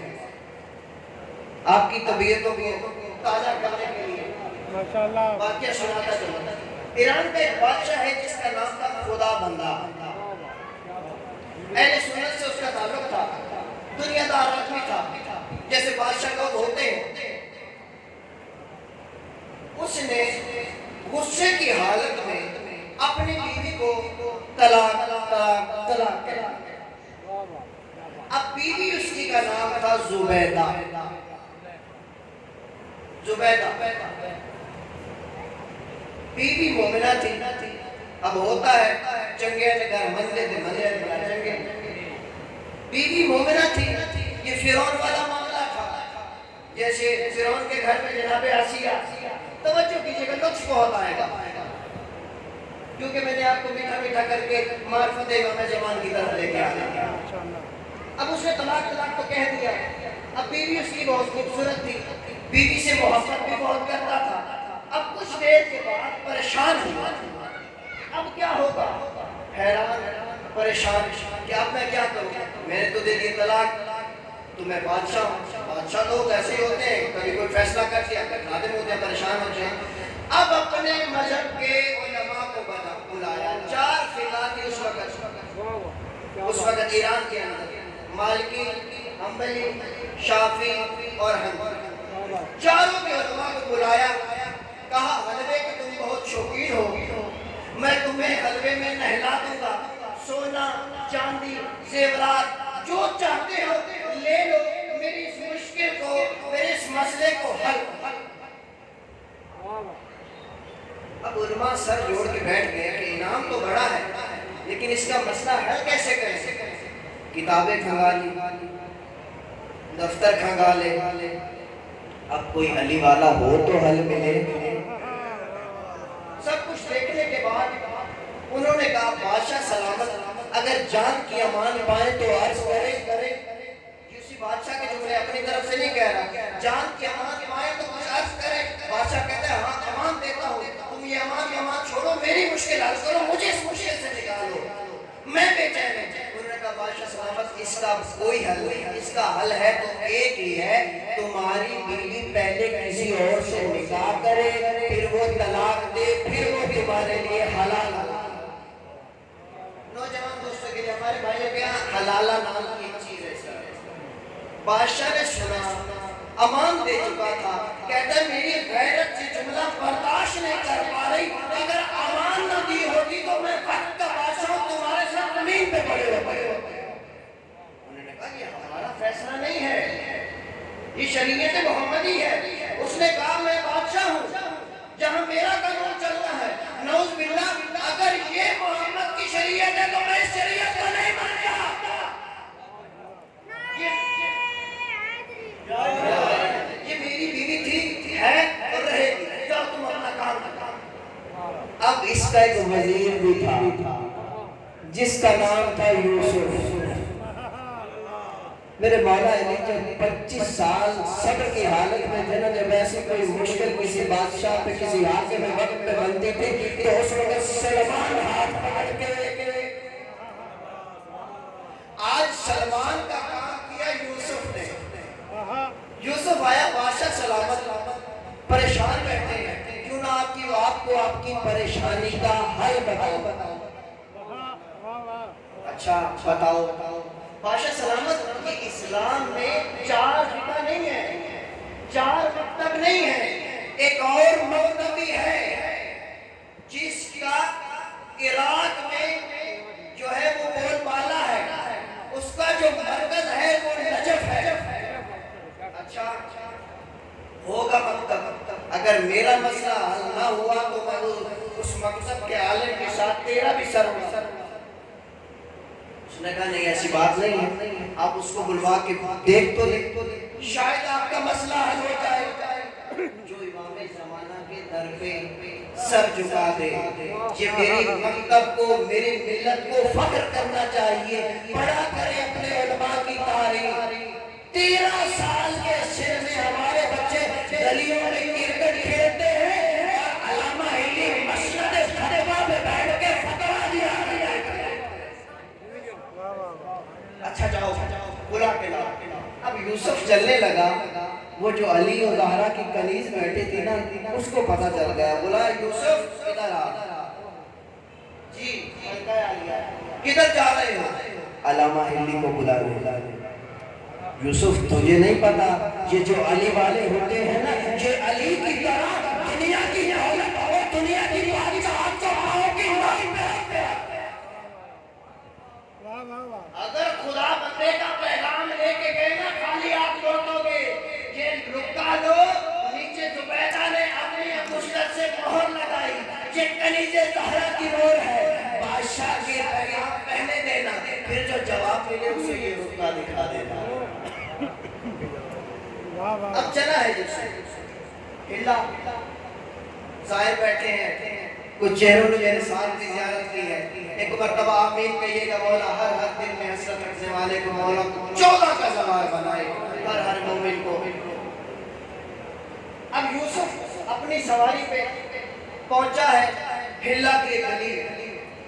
آپ کی طبیعتوں کو تازہ کرنے کے لیے واقعہ سناتا چلا۔ ایران کا ایک بادشاہ ہے جس کا نام تھا خدا بندہ، اہل سنت سے اس کا تعلق تھا، دنیا دار آدمی تھا جیسے بادشاہ لوگ ہوتے ہیں۔ اس نے غصے کی حالت میں اپنی بیوی کو طلاق اب بیوی اس کی کا نام تھا زبیدہ، زبیدہ بیوی مومنہ تھی۔ اب ہوتا ہے چنگے نگر مندے تھے مندے چنگے، بیوی مومنہ تھی۔ یہ فرعون والا معاملہ تھا، جیسے فرعون کے گھر میں جناب آسیہ، توجہ کیجئے گا لطف بہت آئے گا، کیونکہ میں نے آپ کو میٹھا میٹھا کر کے معرفت امام زمان کی طرف لے کے آیا۔ اب اس نے طلاق تو کہہ دیا، اب بیوی اس کی بہت خوبصورت تھی، بیوی سے محبت بھی بہت کرتا تھا۔ اب کچھ دیر کے بعد پریشان ہوا، اب کیا ہوگا؟ حیران پریشان کہ اب میں کیا کروں؟ میں نے تو دے دی طلاق، تو میں بادشاہ ہوں، بادشاہ لوگ ایسے ہی ہوتے ہیں، کبھی کوئی فیصلہ کر دیا نادم ہوتے ہیں، پریشان ہوتے ہیں۔ اب اپنے مذہب کے علماء کو بلایا، 4 فرقہ تھی اس وقت ایران کے اندر، مالکی، حنبلی، شافعی اور حنبلی، چاروں کے علماء کو بلایا، کہا حلوے کے تم بہت شوقین ہو، میں تمہیں حلوے میں نہلا دوں گا، سونا چاندی زیورات جو چاہتے ہو لے لو، میری اس مشکل کو، میرے اس مسئلے کو حل۔ اب علماء سر جوڑ کے بیٹھ گئے کہ انعام تو بڑا ہے لیکن اس کا مسئلہ حل کیسے کریں؟ کتابیں کھنگالی، دفتر کھنگالے، اب کوئی علی والا ہو تو حل ملے۔ سب کچھ دیکھنے کے بعد انہوں نے کہا بادشاہ سلامت، اگر جان کی امان پائیں تو عرض کریں۔ کسی بادشاہ کے جملے اپنی طرف سے نہیں کہہ رہا، جان کی امان پائیں تو کچھ عرض کریں۔ بادشاہ کہتا ہے ہاں امان دیتا ہوں، تم یہ امان چھوڑو، میری مشکل حل کرو، مجھے اس مشکل سے نکالو، میں بے چین ہوں۔ انہوں نے کہا بادشاہ سلامت اس کا کوئی حل نہیں، اس کا حل ہے تو ایک ہی ہے، تمہاری بیوی پہلے کسی اور سے نکاح کرے، پھر وہ طلاق دے، پھر وہ تمہارے لیے حلال حلال۔ نوجوان دوستوں کے لیے ہمارے بھائیوں کے یہاں حلالہ نام کی ایک چیز ایسی ہے۔ بادشاہ نے سنا، امان دے چکا تھا، کہتا ہے میری غیرت سے جملہ برداشت نہیں کر پا رہی، اگر امان نہ دی ہوتی تو میں وقت کا بادشاہ ہوں، تمہارے ساتھ زمین پہ پڑے ہوئے۔ انہوں نے کہا یہ ہمارا فیصلہ نہیں ہے، یہ شریعت محمدی ہے۔ اس نے کہا میں بادشاہ ہوں، جہاں میرا قانون چلتا ہے، نعوذ باللہ اگر یہ محمد کی شریعت ہے تو میں اس شریعت کو نہیں مانتا۔ یہ میری بیوی تھی، ہے اور رہے گی، جاؤ تم اپنا کام کرو۔ اب اس کا ایک وزیر بھی تھا جس کا نام تھا یوسف۔ میرے مولا علی جب 25 سال صبر کی حالت میں تھے نا، جب ایسی کوئی مشکل کسی بادشاہ پہ کسی حاکم میں وقت پہ بنتی تھی تو اس وقت سلمان ہاتھ پکڑ کے، آج سلمان کا کام کیا یوسف نے۔ یوسف آیا، بادشاہ سلامت، پریشان بیٹھے ہیں، کیوں نہ آپ کو آپ کی پریشانی کا حل بتاؤ۔ اچھا بتاؤ۔ بادشاہ سلامت، یہ اسلام میں 4 فقہ نہیں ہے، 4 مکتب نہیں ہے، ایک اور مکتب بھی ہے جس کا عراق میں جو ہے وہ بول بالا ہے، اس کا جو مرکز ہے وہ نجف ہے۔ اچھا ہوگا مکتب، اگر میرا مسئلہ حل نہ ہوا تو میں اس مکتب کے عالم کے ساتھ تیرا بھی سر ہوگا۔ اس نے کہا نہیں ایسی بات نہیں ہے، آپ اس کو بلوا کے دیکھ تو شاید آپ کا مسئلہ حل ہو جائے۔ جو امام زمانہ کے در پہ سر جھکا دے، یہ میری مکتب کو، میری ملت کو فخر کرنا چاہیے، پڑھا کرے اپنے علماء کی تاریخ۔ 13 سال کے سن میں ہمارے بچے گلیوں میں کرکٹ کھیلتے ہیں اور علامہ ہلی مسجد فتویٰ میں بیٹھ کے فتویٰ دیا۔ اچھا جاؤ بلا کے لاؤ۔ اب یوسف چلنے لگا، وہ جو علی اور زہرا کی کنیز بیٹھے تھی نا، اس کو پتہ چل گیا، بولا یوسف ادھر آ۔ جی کدھر جا رہے ہو؟ علامہ ہلی کو بلا رہے۔ یوسف تجھے نہیں پتا یہ جو علی والے ہوتے ہیں نا، یہ علی کی طرح دنیا کی دولت اور دنیا کی بادشاہت کو پاؤں کی مائی میں رکھتے ہیں۔ اگر خدا بندے کا پیغام یہ کنیزہ زہرا کی مور ہے، بادشاہ کے پیغام پہلے دینا، پھر جو جواب ملے اسے یہ رتبہ دکھا دینا۔ اب چلا ہے جیسے ہلا ظاہر بیٹھے ہیں، کچھ چہروں نے میرے ساتھ کی زیارت کی ہے، ایک مرتبہ آمین کہیے گا مولا ہر دن میں حسرت رکھنے والے کو مولا 14 کا زوار بنائے ہر مومن کو۔ اب یوسف اپنی سواری پہ پہنچا ہے، ہلا کی گلی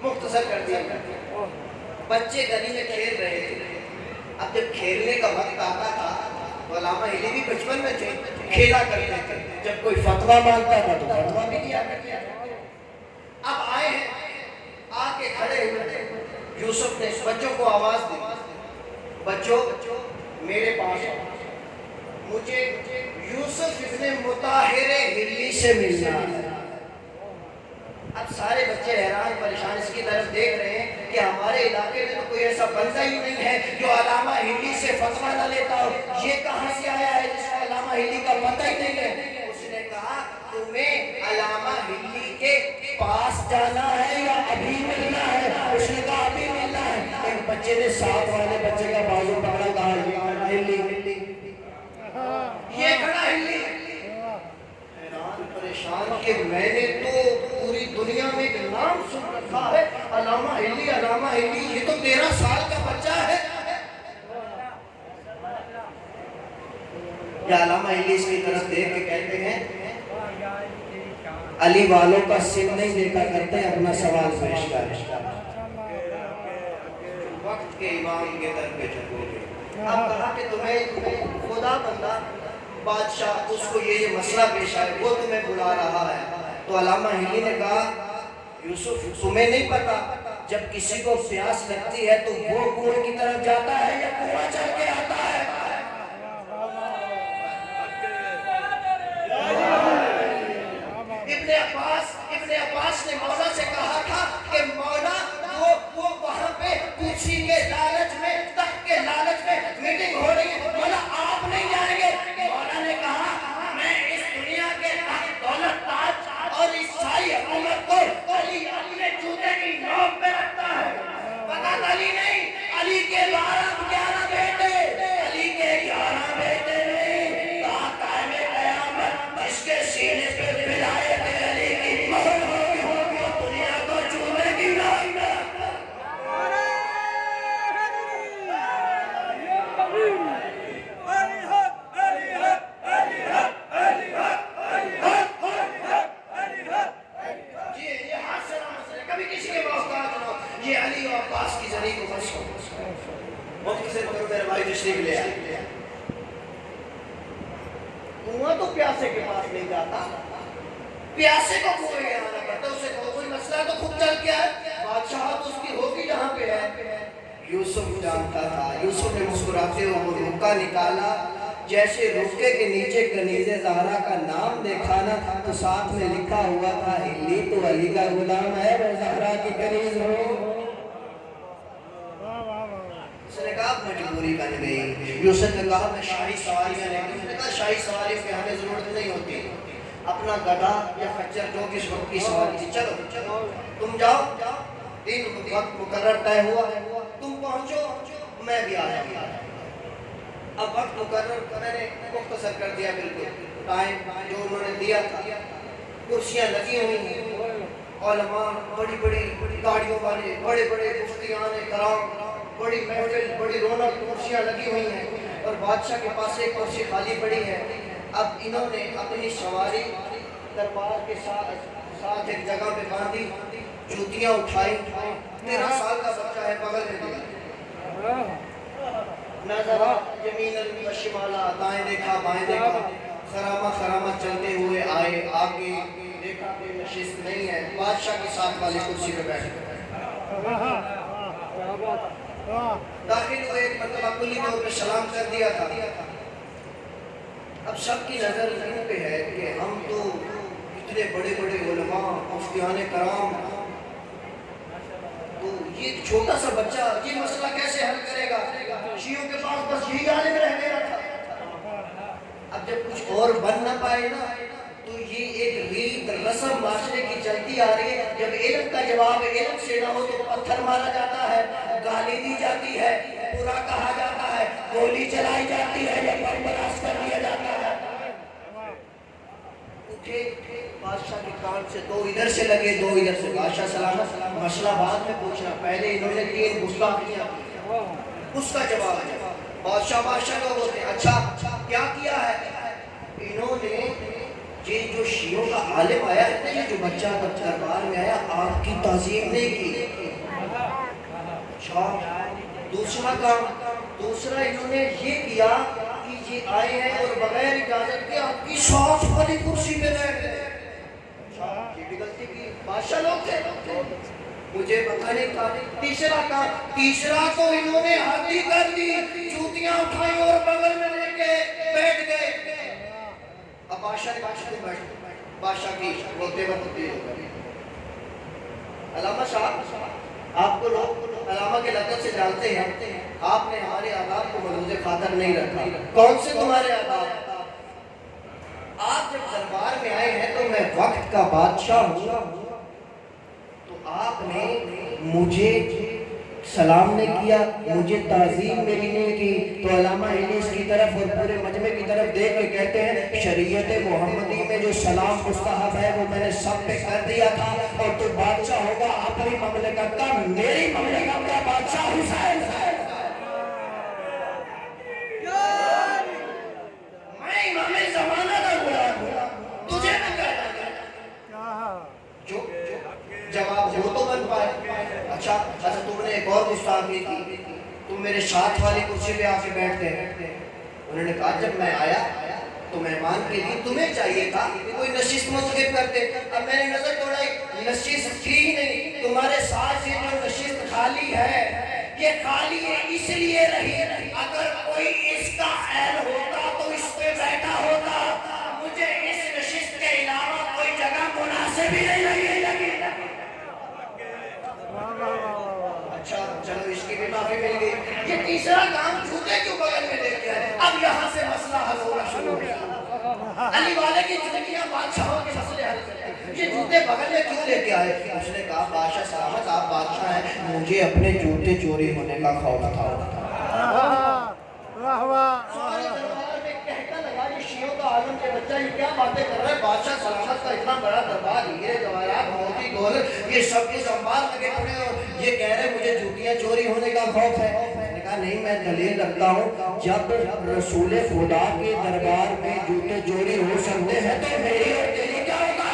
مختصر کر دیا، بچے گلی میں کھیل رہے تھے۔ اب جب کھیلنے کا وقت آتا تھا تو علامہ ہلی بھی بچپن میں تھے، کھیلا کرتے تھے، جب کوئی فتوہ مانگتا تھا تو فتوہ بھی دیا کرتے تھے۔ اب آئے ہیں، آ کے کھڑے ہوئے، یوسف نے بچوں کو آواز دی، بچوں میرے پاس آؤ، مجھے یوسف ابن مطہر ہلی سے ملنا ہے۔ اب سارے بچے حیران پریشان اس کی طرف دیکھ رہے ہیں کہ ہمارے علاقے میں تو کوئی ایسا بندہ ہی نہیں ہے جو علامہ ہلی سے فتویٰ نہ لیتا ہو، یہ کہاں سے آیا ہے جس کو علامہ ہلی کا پتہ ہی نہیں ہے؟ اس نے کہا تمہیں علامہ ہلی کے پاس جانا ہے یا ابھی ملنا ہے؟ اس نے کہا ابھی ملنا ہے۔ ایک بچے نے ساتھ والے بچے کا بازو پکڑا، کہا یہ ہلی یہ کھڑا ہلی، حیران پریشان کہ میں نے تو پوری دنیا میں ایک نام سن رکھا ہے علامہ ہلی، علامہ ہلی، یہ تو 13 سال کا بچہ ہے۔ یا علامہ ہلی اس کی طرف دیکھ کے کہتے ہیں علی والوں کا سن نہیں دیکھا کرتے، اپنا سوال پیش کر، وقت کے امام کے در پہ چکو گے۔ اب کہا کہ تمہیں خدا بندہ بادشاہ اس کو یہ مسئلہ پیش آئے، وہ تمہیں بلا رہا ہے۔ تو علامہ ہلی نے کہا یوسف تمہیں نہیں پتا جب کسی کو پیاس لگتی ہے تو وہ کنویں کی طرف جاتا ہے یا کنواں چل کے آتا ہے؟ ابن عباس نے مولا سے کہا تھا کہ مولا وہ وہاں پہ کرسی کے لالچ میں، تخت کے لالچ میں میٹنگ ہو رہی ہے، مولا آپ نہیں جائیں گے؟ مولا نے کہا میں اس دنیا کے تخت دولت تاج اور اس ساری حکومت کو علی اپنے جوتے کی نوک پہ رکھتا ہے۔ فقط علی نہیں، علی کے 11 بیٹے، علی کے 11 بیٹے نہیں، کہا قائم قیامت جس کے سینے پہ ولایت علی کی مہر ہوگی وہ دنیا کو چومے گی نہ۔ یہ علی و عباس کی زری کو بس ہو مختصر کرو میرے بھائی تشریف لے آئے۔ کنواں تو پیاسے کے پاس نہیں جاتا، پیاسے کو کنویں کے آنا پڑتا، اسے کوئی مسئلہ تو خود چل کے آئے، بادشاہت اس کی ہوگی جہاں پہ ہے۔ یوسف جانتا تھا، یوسف نے مسکراتے ہوئے وہ رکا نکالا، جیسے رکے کے نیچے کنیزہ زہرا کا نام دیکھا نا تو ساتھ میں لکھا ہوا تھا ہلی تو علی کا غلام ہے، وہ زہرا کی کنیز ہو۔ اس نے کہا مجبوری بن گئی۔ یوسف نے کہا میں شاہی سواریاں لے کے، اس نے کہا شاہی سواریوں کی ہمیں ضرورت نہیں ہوتی، اپنا گدھا یا خچر جو کس وقت کی سواری تھی، چلو تم جاؤ، دن وقت مقرر طے ہوا ہے، تم پہنچو میں بھی آ جاؤں گا۔ اب وقت مقرر میں نے مختصر کر دیا، بالکل ٹائم جو انہوں نے دیا تھا، کرسیاں لگی ہوئی ہیں، علماء بڑی بڑی گاڑیوں والے، بڑے بڑے مفتیان کرام، بڑی محفل، بڑی رونق، کرسیاں لگی ہوئی ہیں اور بادشاہ کے پاس ایک کرسی خالی پڑی ہے۔ اب انہوں نے اپنی سواری دربار کے ساتھ ایک جگہ پہ باندھی، جوتیاں اٹھائی، 13 سال کا بچہ ہے بغل میں دیا، نظر یمین و شمالا، دائیں دیکھا بائیں دیکھا، خرامہ چلتے ہوئے آئے، آگے دیکھا کہ نشست نہیں ہے، بادشاہ کے ساتھ والی کرسی پہ بیٹھ گئے، داخل ہوئے، ایک مرتبہ کلی طور پہ سلام کر دیا تھا۔ اب سب کی نظر ان پہ ہے کہ ہم تو اتنے بڑے بڑے علماء، مفتیان کرام، تو یہ چھوٹا سا بچہ یہ مسئلہ کیسے حل کرے گا؟ شیعوں کے پاس بس یہی عالم رہ گیا تھا۔ اب جب کچھ اور بن نہ پائے نا تو یہ ایک ریت رسم معاشرے کی چلتی آ رہی ہے. جب علم کا جواب علم سے نہ ہو تو پتھر مارا جاتا ہے, گالی دی جاتی ہے, برا کہا جاتا ہے, گولی چلائی جاتی ہے یا بم بلاسٹ کر دیا جاتا ہے. اٹھے بادشاہ کے کان سے دو ادھر سے لگے دو ادھر سے. بادشاہ سلامت, مسئلہ بعد میں پوچھنا, پہلے انہوں نے 3 گستاخیاں کی, اس کا جواب ہے. بادشاہ لوگ ہوتے ہیں, اچھا کیا کیا ہے انہوں نے؟ یہ جو شیعوں کا عالم آیا ہے نا, یہ جو بچہ دربار میں آیا, آپ کی تعظیم نہیں کی. اچھا دوسرا کام, دوسرا انہوں نے یہ کیا کہ یہ آئے ہیں اور بغیر اجازت کے آپ کی ساتھ والی کرسی پہ بیٹھ گئے. اچھا یہ بھی غلطی کی, بادشاہ لوگ تھے, مجھے پتہ نہیں تھا. تیسرا کام, تیسرا تو انہوں نے حد ہی کر دی, جوتیاں اٹھائیں اور بغل میں لے کے بیٹھ گئے. اب بادشاہ بادشاہ کی بولتے وقت علامہ صاحب, آپ کو لوگ علامہ کے لقب سے جانتے ہیں, آپ نے ہمارے آداب کو ملوز خاطر نہیں رکھا. کون سے تمہارے آداب؟ آپ جب دربار میں آئے ہیں تو میں وقت کا بادشاہ ہوں, تو آپ نے مجھے سلام نے کیا, مجھے تعظیم میری نہیں کی. تو علامہ انیس کی طرف اور پورے مجمع کی طرف دیکھ کے کہتے ہیں, شریعت محمدی میں جو سلام مستحب ہے وہ میں نے سب پہ کر دیا تھا, اور تو بادشاہ ہوگا اپنی مملکت کا, میری مملکت کا بادشاہ حسین ہے. میں امام زمانہ کا غلام ہوں, تجھے نہ کہنا جو جواب ہو تو بن پائے. اچھا تم نے ایک اور گستاخی کی, تم میرے ساتھ والی کرسی پہ آ کے بیٹھ گئے. انہوں نے کہا جب میں آیا تو مہمان کے لیے تمہیں چاہیے تھا کوئی نشست منتخب کرتے. اب میں نے نظر دوڑائی, نشست تھی ہی نہیں. تمہارے ساتھ یہ جو نشست خالی ہے, یہ خالی ہے اس لیے رہی, اگر کوئی اس کا اہل ہوتا تو اس پہ بیٹھا ہوتا. مجھے اس نشست کے علاوہ کوئی جگہ مناسب ہی نہیں لگی. اچھا چلو اس کی بھی معافی مل گئی. یہ تیسرا کام جوتے کیوں بغل میں لے کے آئے؟ اب یہاں سے مسئلہ حل ہونا شروع ہو گیا. علی والے کی جوتیاں بادشاہوں کے مسئلے حل کرتے ہیں, یہ جوتے بغل میں کیوں لے کے آئے؟ اس نے کہا بادشاہ سلامت, آپ بادشاہ ہیں, مجھے اپنے جوتے چوری ہونے کا خوف تھا. سارے دربار میں کہتا لگا یہ شیعوں کا عالم کے بچہ یہ کیا باتیں کر رہا ہے. بادشاہ سلامت کا اتنا بڑا دربار, ہیرے جواہرات موتی دولت یہ سب کے سنبھال لگے پڑے, اور یہ کہہ رہے مجھے جوتیاں چوری ہونے کا خوف ہے. میں نے کہا نہیں, میں دلیل رکھتا ہوں, جب رسول خدا کے دربار میں جوتے چوری ہو سکتے ہیں تو میری اور تیری کیا ہوگا؟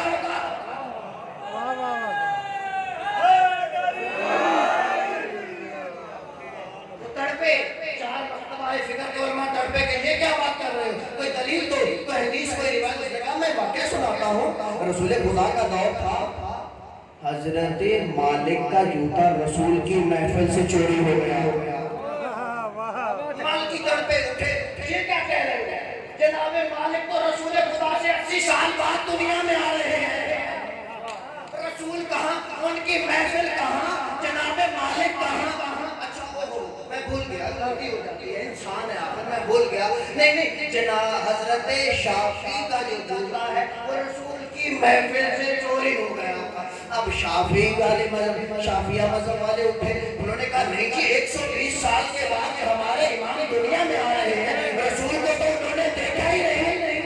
تڑپے 4 مرتبہ فکر کے علماء تڑپے کہ یہ کیا بات کر رہے ہو, کوئی دلیل دو, کوئی حدیث, کوئی روایت. اس نے کہا میں واقعہ سناتا ہوں. رسول خدا کا دور تھا, حضرت مالک کا جوتا رسول کی محفل سے چوری ہو گیا. مالک کی تڑپے اٹھے, یہ کیا کہہ رہے ہیں جناب مالک تو رسول خدا سے 80 سال بعد دنیا میں آ رہے ہیں. رسول کہاں, ان کی محفل کہاں, جناب مالک کہاں. میں بھول گیا, غلطی ہو جاتی ہے, انسان ہے آخر, میں بھول گیا. نہیں جناب حضرت شافعی کا جو جوتا ہے وہ رسول کی محفل سے چوری ہو گیا. اب شافعی والے مذہب, شافعیہ مذہب والے اٹھے, انہوں نے کہا نہیں جی 120 سال کے بعد ہمارے امام دنیا میں آ رہے ہیں, رسول کو تو انہوں نے دیکھا ہی نہیں,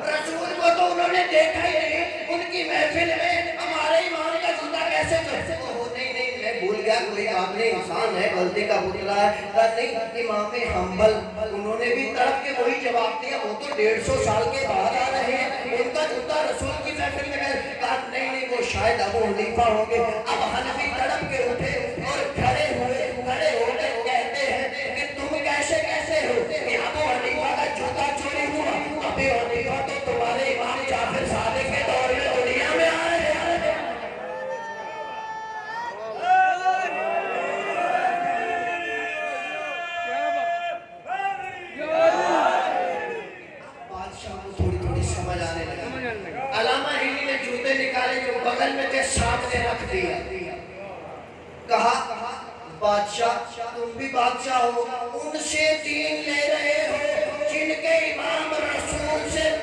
رسول کو تو انہوں نے دیکھا ہی نہیں, ان کی محفل میں ہمارے امام کا جوتا کیسے چوری ہو. بھول گیا, کوئی آپ نے انسان ہے, غلطی کا پتلا ہے. نہیں امام حنبل انہوں نے بھی تڑپ کے وہی جواب دیا, وہ تو 150 سال کے بعد آ رہے ہیں, ان کا جوتا رسول کی محفل میں گئے. کہا نہیں وہ شاید ابو حنیفہ ہوں گے. اب حنفی تڑپ کے اٹھے اور کھڑے ہو کے کہتے ہیں کہ تم کیسے ہو کہ ابو حنیفہ کا جوتا چوری ہوا. ابو حنیفہ تو تمہارے امام جعفر صادق کے دور میں دنیا میں آ رہے ہیں. علامہ ہلی نے جوتے نکالے جو بغل میں تھے, سامنے رکھ دیا. کہا بادشاہ تم بھی بادشاہ ہو, ان سے دین لے رہے ہو جن کے امام رسول سے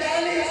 40